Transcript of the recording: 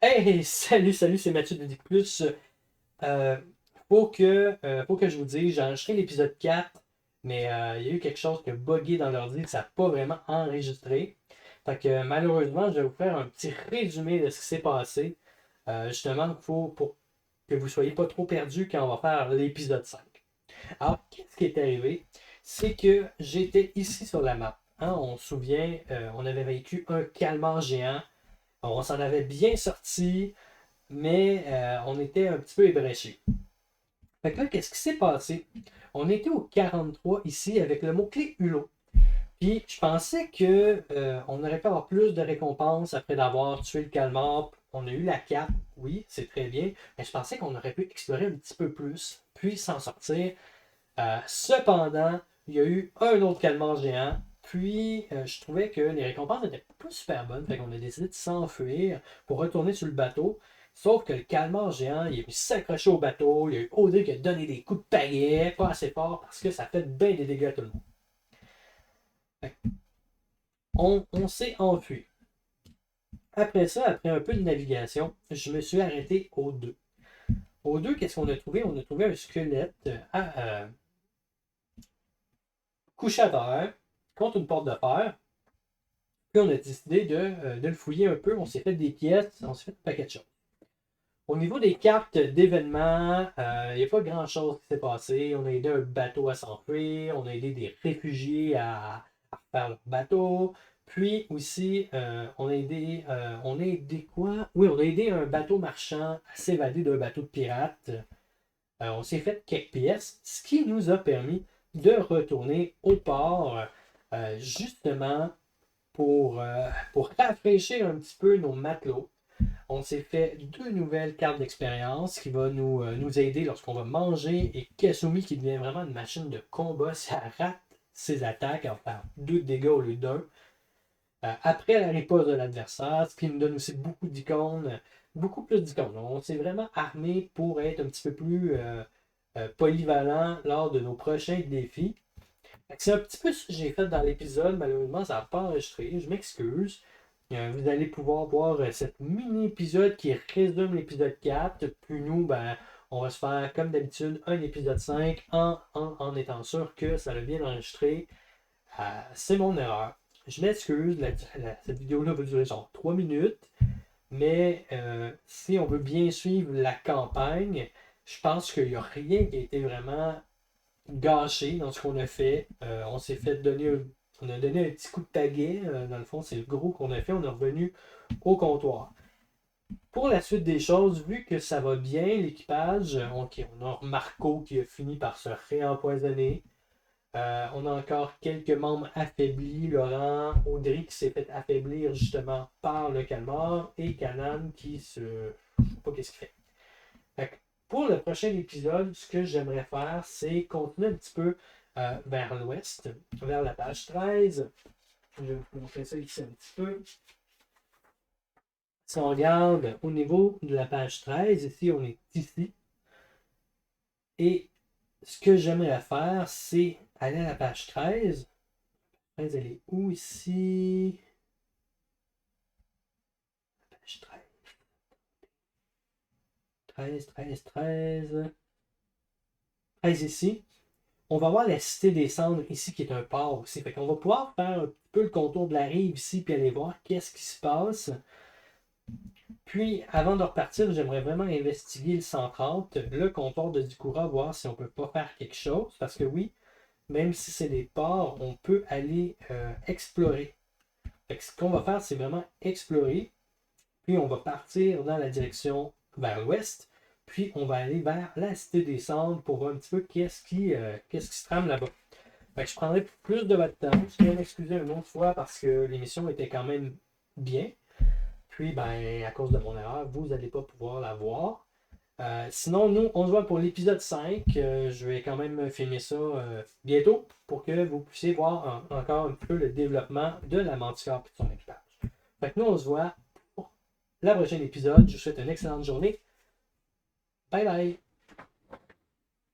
Hey, salut, c'est Mathieu de Dick Plus. Euh, faut que je vous dise, j'ai enregistré l'épisode 4, mais il y a eu quelque chose qui a bugué dans l'ordi, ça n'a pas vraiment enregistré. Fait que malheureusement, je vais vous faire un petit résumé de ce qui s'est passé. Justement, pour que vous soyez pas trop perdus quand on va faire l'épisode 5. Alors, qu'est-ce qui est arrivé? C'est que j'étais ici sur la map. Hein, on se souvient, on avait vécu un calmar géant. On s'en avait bien sorti, mais on était un petit peu ébréchés. Fait que là, qu'est-ce qui s'est passé? On était au 43 ici avec le mot-clé Hulot. Puis je pensais que on aurait pu avoir plus de récompenses après d'avoir tué le calmar. On a eu la cape, oui, c'est très bien, mais je pensais qu'on aurait pu explorer un petit peu plus, puis s'en sortir. Cependant, il y a eu un autre calmar géant, puis je trouvais que les récompenses n'étaient pas super bonnes, fait qu'on a décidé de s'enfuir pour retourner sur le bateau. Sauf que le calmar géant, il est venu s'accrocher au bateau, il y a eu Audrey qui a donné des coups de pagaie, pas assez fort parce que ça fait bien des dégâts à tout le monde. On s'est enfui. Après ça, après un peu de navigation, je me suis arrêté au 2. Au 2, qu'est-ce qu'on a trouvé? On a trouvé un squelette couché à terre contre une porte de fer. Puis on a décidé de le fouiller un peu. On s'est fait des pièces, on s'est fait un paquet de choses. Au niveau des cartes d'événements, il n'y a pas grand-chose qui s'est passé. On a aidé un bateau à s'enfuir, on a aidé des réfugiés à faire leur bateau. Puis aussi, on a aidé quoi? Oui, on a aidé un bateau marchand à s'évader d'un bateau de pirates. On s'est fait quelques pièces, ce qui nous a permis de retourner au port, justement pour rafraîchir un petit peu nos matelots. On s'est fait 2 nouvelles cartes d'expérience qui vont nous aider lorsqu'on va manger et Kasumi qui devient vraiment une machine de combat si elle rate ses attaques, elle va faire 2 dégâts au lieu d'un. Après la riposte de l'adversaire, ce qui nous donne aussi beaucoup d'icônes, beaucoup plus d'icônes. On s'est vraiment armé pour être un petit peu plus polyvalent lors de nos prochains défis. C'est un petit peu ce que j'ai fait dans l'épisode. Malheureusement, ça n'a pas enregistré. Je m'excuse. Vous allez pouvoir voir cette mini-épisode qui résume l'épisode 4. Puis nous, ben, on va se faire, comme d'habitude, un épisode 5 en étant sûr que ça a bien enregistré. C'est mon erreur. Je m'excuse. Cette vidéo-là va durer genre 3 minutes. Mais si on veut bien suivre la campagne, je pense qu'il n'y a rien qui a été vraiment gâché dans ce qu'on a fait. On s'est fait donner on a donné un petit coup de pagaie. Dans le fond, c'est le gros qu'on a fait. On est revenu au comptoir. Pour la suite des choses, vu que ça va bien, l'équipage, on a Marco qui a fini par se réempoisonner. On a encore quelques membres affaiblis. Laurent, Audrey qui s'est fait affaiblir justement par le calmar et Canan qui se. Je sais pas qu'est-ce qu'il fait. Fait que pour le prochain épisode, ce que j'aimerais faire, c'est continuer un petit peu vers l'ouest, vers la page 13. Je vais vous montrer ça ici un petit peu. Si on regarde au niveau de la page 13, ici, on est ici. Et ce que j'aimerais faire, c'est aller à la page 13. La page 13, elle est où ici? La page 13. 13 ici. On va voir la Cité des Cendres ici, qui est un port aussi. Fait qu'on va pouvoir faire un peu le contour de la rive ici, puis aller voir qu'est-ce qui se passe. Puis, avant de repartir, j'aimerais vraiment investiguer le 130, le comptoir de Dikura, voir si on peut pas faire quelque chose. Parce que oui, même si c'est des ports, on peut aller explorer. Fait que ce qu'on va faire, c'est vraiment explorer. Puis, on va partir dans la direction vers l'ouest. Puis, on va aller vers la Cité des Cendres pour voir un petit peu qu'est-ce qui se trame là-bas. Fait que je prendrai plus de votre temps. Je tiens à m'excuser une autre fois parce que l'émission était quand même bien. Puis, ben, à cause de mon erreur, vous n'allez pas pouvoir la voir. Sinon, nous, on se voit pour l'épisode 5. Je vais quand même filmer ça bientôt pour que vous puissiez voir encore un peu le développement de la Manticore et de son équipage. Fait que nous, on se voit pour la prochaine épisode. Je vous souhaite une excellente journée. Bye bye!